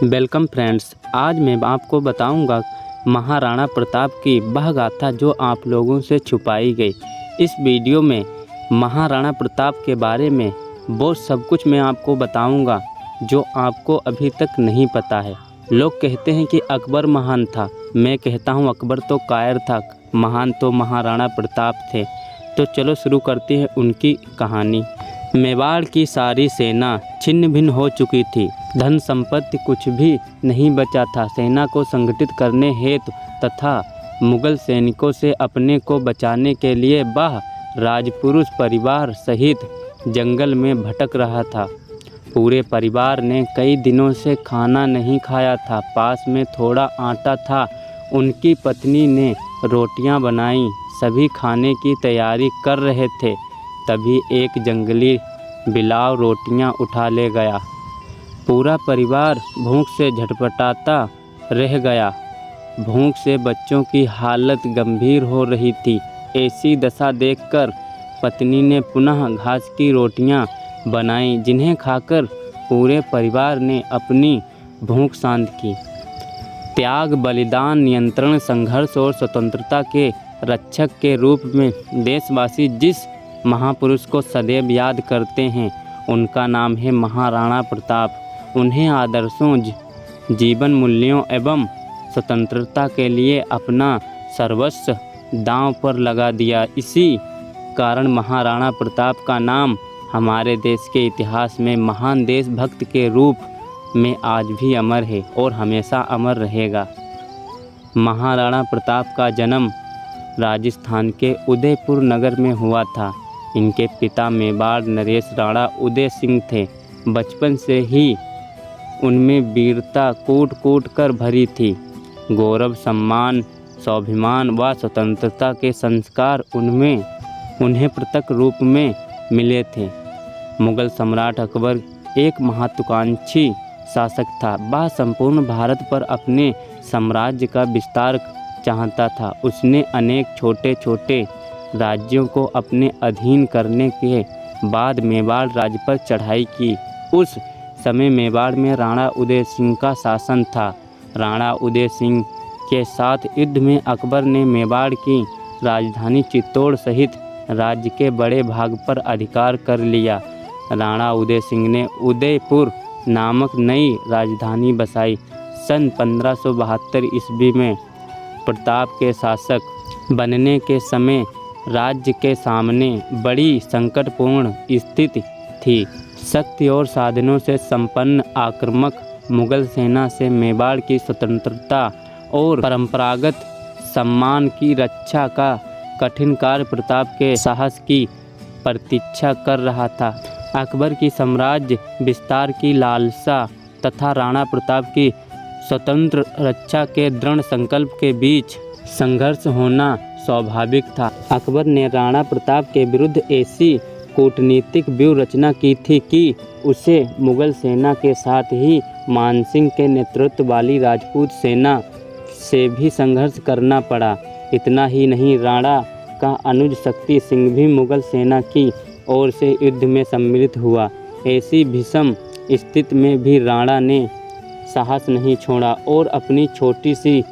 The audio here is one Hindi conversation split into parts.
वेलकम फ्रेंड्स, आज मैं आपको बताऊंगा महाराणा प्रताप की वह गाथा जो आप लोगों से छुपाई गई। इस वीडियो में महाराणा प्रताप के बारे में वो सब कुछ मैं आपको बताऊंगा जो आपको अभी तक नहीं पता है। लोग कहते हैं कि अकबर महान था, मैं कहता हूं अकबर तो कायर था, महान तो महाराणा प्रताप थे। तो चलो शुरू करते हैं उनकी कहानी। मेवाड़ की सारी सेना छिन्न भिन्न हो चुकी थी, धन संपत्ति कुछ भी नहीं बचा था। सेना को संगठित करने हेतु तथा मुगल सैनिकों से अपने को बचाने के लिए वह राजपुरुष परिवार सहित जंगल में भटक रहा था। पूरे परिवार ने कई दिनों से खाना नहीं खाया था। पास में थोड़ा आटा था, उनकी पत्नी ने रोटियां बनाई, सभी खाने की तैयारी कर रहे थे। तभी एक जंगली बिलाव रोटियां उठा ले गया। पूरा परिवार भूख से झटपटाता रह गया। भूख से बच्चों की हालत गंभीर हो रही थी। ऐसी दशा देखकर पत्नी ने पुनः घास की रोटियां बनाई, जिन्हें खाकर पूरे परिवार ने अपनी भूख शांत की। त्याग, बलिदान, नियंत्रण, संघर्ष और स्वतंत्रता के रक्षक के रूप में देशवासी जिस महापुरुष को सदैव याद करते हैं, उनका नाम है महाराणा प्रताप। उन्हें आदर्शों, जीवन मूल्यों एवं स्वतंत्रता के लिए अपना सर्वस्व दांव पर लगा दिया। इसी कारण महाराणा प्रताप का नाम हमारे देश के इतिहास में महान देशभक्त के रूप में आज भी अमर है और हमेशा अमर रहेगा। महाराणा प्रताप का जन्म राजस्थान के उदयपुर नगर में हुआ था। इनके पिता मेवाड़ नरेश राणा उदय सिंह थे। बचपन से ही उनमें वीरता कूट कूट कर भरी थी। गौरव, सम्मान, स्वाभिमान व स्वतंत्रता के संस्कार उन्हें प्रत्यक्ष रूप में मिले थे। मुगल सम्राट अकबर एक महत्वाकांक्षी शासक था। वह संपूर्ण भारत पर अपने साम्राज्य का विस्तार चाहता था। उसने अनेक छोटे छोटे राज्यों को अपने अधीन करने के बाद मेवाड़ राज्य पर चढ़ाई की। उस समय मेवाड़ में राणा उदय सिंह का शासन था। राणा उदय सिंह के साथ युद्ध में अकबर ने मेवाड़ की राजधानी चित्तौड़ सहित राज्य के बड़े भाग पर अधिकार कर लिया। राणा उदय सिंह ने उदयपुर नामक नई राजधानी बसाई। सन 1572 ईस्वी में प्रताप के शासक बनने के समय राज्य के सामने बड़ी संकटपूर्ण स्थिति थी। शक्ति और साधनों से संपन्न आक्रामक मुगल सेना से मेवाड़ की स्वतंत्रता और परंपरागत सम्मान की रक्षा का कठिन कार्य प्रताप के साहस की प्रतीक्षा कर रहा था। अकबर की साम्राज्य विस्तार की लालसा तथा राणा प्रताप की स्वतंत्र रक्षा के दृढ़ संकल्प के बीच संघर्ष होना स्वाभाविक था। अकबर ने राणा प्रताप के विरुद्ध ऐसी कूटनीतिक व्यूह रचना की थी कि उसे मुगल सेना के साथ ही मानसिंह के नेतृत्व वाली राजपूत सेना से भी संघर्ष करना पड़ा। इतना ही नहीं, राणा का अनुज शक्ति सिंह भी मुगल सेना की ओर से युद्ध में सम्मिलित हुआ। ऐसी भीषण स्थिति में भी राणा ने साहस नहीं छोड़ा और अपनी छोटी सी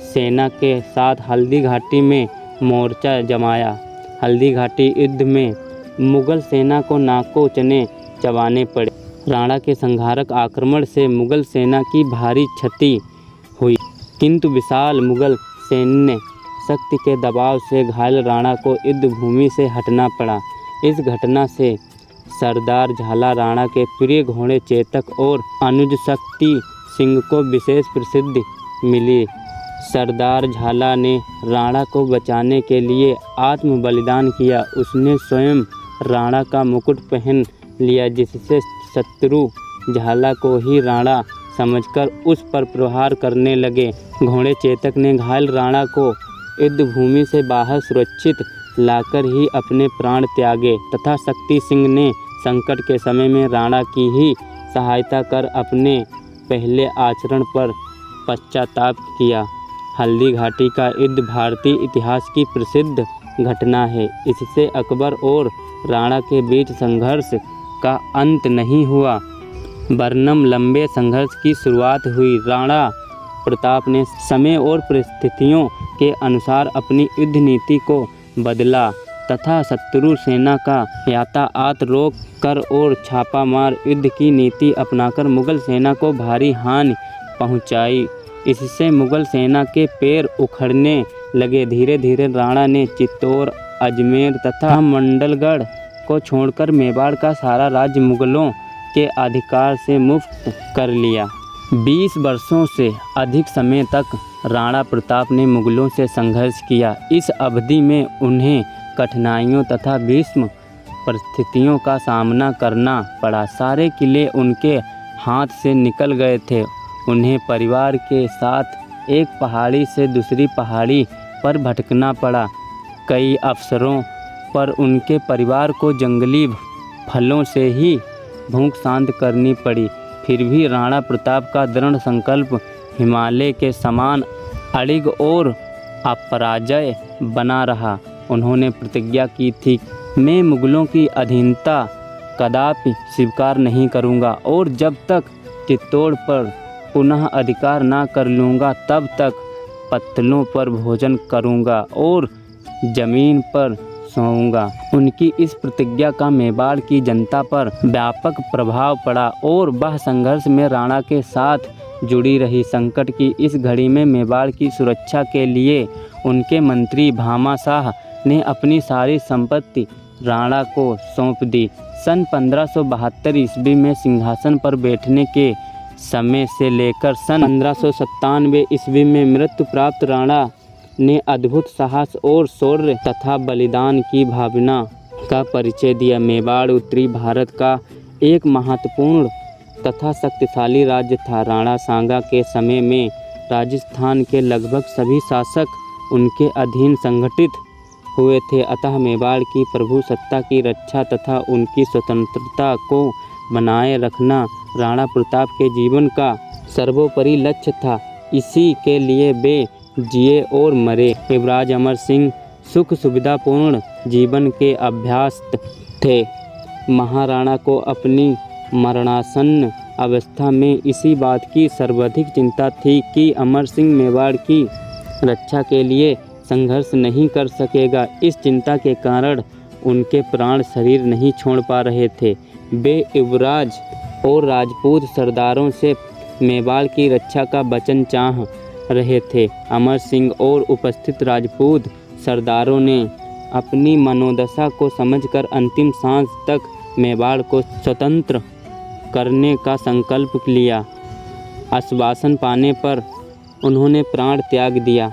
सेना के साथ हल्दी घाटी में मोर्चा जमाया। हल्दी घाटी युद्ध में मुगल सेना को नाकों चने चबाने पड़े। राणा के संहारक आक्रमण से मुगल सेना की भारी क्षति हुई, किंतु विशाल मुगल सैन्य शक्ति के दबाव से घायल राणा को युद्ध भूमि से हटना पड़ा। इस घटना से सरदार झाला, राणा के प्रिय घोड़े चेतक और अनुज शक्ति सिंह को विशेष प्रसिद्धि मिली। सरदार झाला ने राणा को बचाने के लिए आत्म बलिदान किया। उसने स्वयं राणा का मुकुट पहन लिया, जिससे शत्रु झाला को ही राणा समझकर उस पर प्रहार करने लगे। घोड़े चेतक ने घायल राणा को युद्ध भूमि से बाहर सुरक्षित लाकर ही अपने प्राण त्यागे तथा शक्ति सिंह ने संकट के समय में राणा की ही सहायता कर अपने पहले आचरण पर पश्चाताप किया। हल्दी घाटी का युद्ध भारतीय इतिहास की प्रसिद्ध घटना है। इससे अकबर और राणा के बीच संघर्ष का अंत नहीं हुआ, वर्णम लंबे संघर्ष की शुरुआत हुई। राणा प्रताप ने समय और परिस्थितियों के अनुसार अपनी युद्ध नीति को बदला तथा शत्रु सेना का यातायात रोक कर और छापामार युद्ध की नीति अपनाकर मुगल सेना को भारी हानि पहुंचाई। इससे मुगल सेना के पैर उखड़ने लगे। धीरे धीरे राणा ने चित्तौड़, अजमेर तथा मंडलगढ़ को छोड़कर मेवाड़ का सारा राज्य मुगलों के अधिकार से मुक्त कर लिया। 20 वर्षों से अधिक समय तक राणा प्रताप ने मुगलों से संघर्ष किया। इस अवधि में उन्हें कठिनाइयों तथा विषम परिस्थितियों का सामना करना पड़ा। सारे किले उनके हाथ से निकल गए थे। उन्हें परिवार के साथ एक पहाड़ी से दूसरी पहाड़ी पर भटकना पड़ा। कई अवसरों पर उनके परिवार को जंगली फलों से ही भूख शांत करनी पड़ी। फिर भी राणा प्रताप का दृढ़ संकल्प हिमालय के समान अडिग और अपराजय बना रहा। उन्होंने प्रतिज्ञा की थी, मैं मुगलों की अधीनता कदापि स्वीकार नहीं करूंगा और जब तक चित्तौड़ पर पुनः अधिकार ना कर लूँगा तब तक पत्तलों पर भोजन करूँगा और जमीन पर सोऊंगा। उनकी इस प्रतिज्ञा का मेवाड़ की जनता पर व्यापक प्रभाव पड़ा और वह संघर्ष में राणा के साथ जुड़ी रही। संकट की इस घड़ी में मेवाड़ की सुरक्षा के लिए उनके मंत्री भामा शाह ने अपनी सारी संपत्ति राणा को सौंप दी। सन 1572 ईस्वी में सिंहासन पर बैठने के समय से लेकर सन 1597 ईस्वी में मृत्यु प्राप्त राणा ने अद्भुत साहस और शौर्य तथा बलिदान की भावना का परिचय दिया। मेवाड़ उत्तरी भारत का एक महत्वपूर्ण तथा शक्तिशाली राज्य था। राणा सांगा के समय में राजस्थान के लगभग सभी शासक उनके अधीन संगठित हुए थे। अतः मेवाड़ की प्रभुसत्ता की रक्षा तथा उनकी स्वतंत्रता को बनाए रखना राणा प्रताप के जीवन का सर्वोपरि लक्ष्य था। इसी के लिए वे जिए और मरे। युवराज अमर सिंह सुख सुविधापूर्ण जीवन के अभ्यस्त थे। महाराणा को अपनी मरणासन्न अवस्था में इसी बात की सर्वाधिक चिंता थी कि अमर सिंह मेवाड़ की रक्षा के लिए संघर्ष नहीं कर सकेगा। इस चिंता के कारण उनके प्राण शरीर नहीं छोड़ पा रहे थे। वे युवराज और राजपूत सरदारों से मेवाड़ की रक्षा का वचन चाह रहे थे। अमर सिंह और उपस्थित राजपूत सरदारों ने अपनी मनोदशा को समझकर अंतिम सांस तक मेवाड़ को स्वतंत्र करने का संकल्प लिया। आश्वासन पाने पर उन्होंने प्राण त्याग दिया।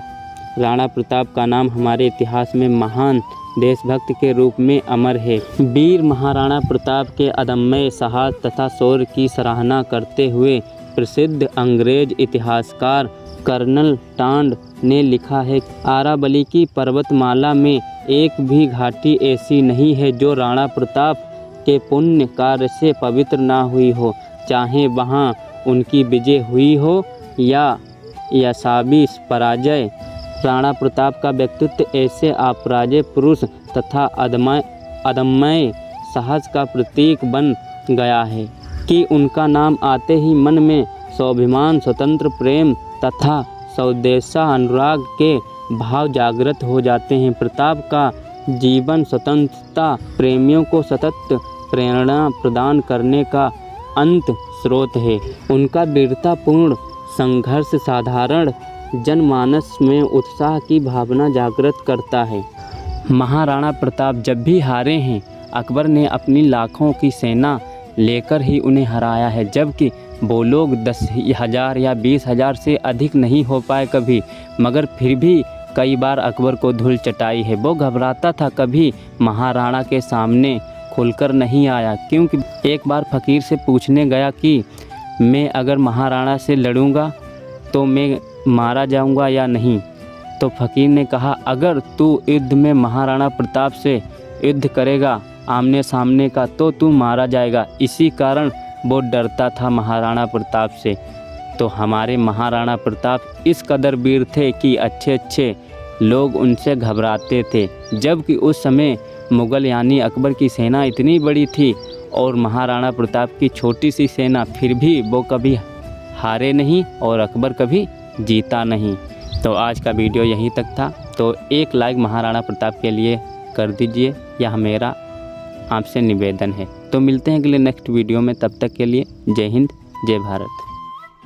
राणा प्रताप का नाम हमारे इतिहास में महान देशभक्त के रूप में अमर है। वीर महाराणा प्रताप के अदम्य साहस तथा शौर्य की सराहना करते हुए प्रसिद्ध अंग्रेज इतिहासकार कर्नल टांड ने लिखा है, अरावली की पर्वतमाला में एक भी घाटी ऐसी नहीं है जो राणा प्रताप के पुण्य कार्य से पवित्र ना हुई हो। चाहे वहाँ उनकी विजय हुई हो या यशावी पराजय। राणा प्रताप का व्यक्तित्व ऐसे अपराजय पुरुष तथा अदम्य साहस का प्रतीक बन गया है कि उनका नाम आते ही मन में स्वाभिमान, स्वतंत्र प्रेम तथा स्वदेशा अनुराग के भाव जागृत हो जाते हैं। प्रताप का जीवन स्वतंत्रता प्रेमियों को सतत प्रेरणा प्रदान करने का अंत स्रोत है। उनका वीरतापूर्ण संघर्ष साधारण जनमानस में उत्साह की भावना जागृत करता है। महाराणा प्रताप जब भी हारे हैं, अकबर ने अपनी लाखों की सेना लेकर ही उन्हें हराया है, जबकि वो लोग 10,000 या 20,000 से अधिक नहीं हो पाए कभी, मगर फिर भी कई बार अकबर को धूल चटाई है। वो घबराता था, कभी महाराणा के सामने खुलकर नहीं आया, क्योंकि एक बार फ़कीर से पूछने गया कि मैं अगर महाराणा से लड़ूंगा तो मैं मारा जाऊंगा या नहीं। तो फ़कीर ने कहा, अगर तू युद्ध में महाराणा प्रताप से युद्ध करेगा आमने सामने का तो तू मारा जाएगा। इसी कारण वो डरता था महाराणा प्रताप से। तो हमारे महाराणा प्रताप इस कदर वीर थे कि अच्छे अच्छे लोग उनसे घबराते थे, जबकि उस समय मुग़ल यानी अकबर की सेना इतनी बड़ी थी और महाराणा प्रताप की छोटी सी सेना फिर भी वो कभी हारे नहीं और अकबर कभी जीता नहीं। तो आज का वीडियो यहीं तक था। तो एक लाइक महाराणा प्रताप के लिए कर दीजिए, यह मेरा आपसे निवेदन है। तो मिलते हैं अगले नेक्स्ट वीडियो में, तब तक के लिए जय हिंद जय भारत।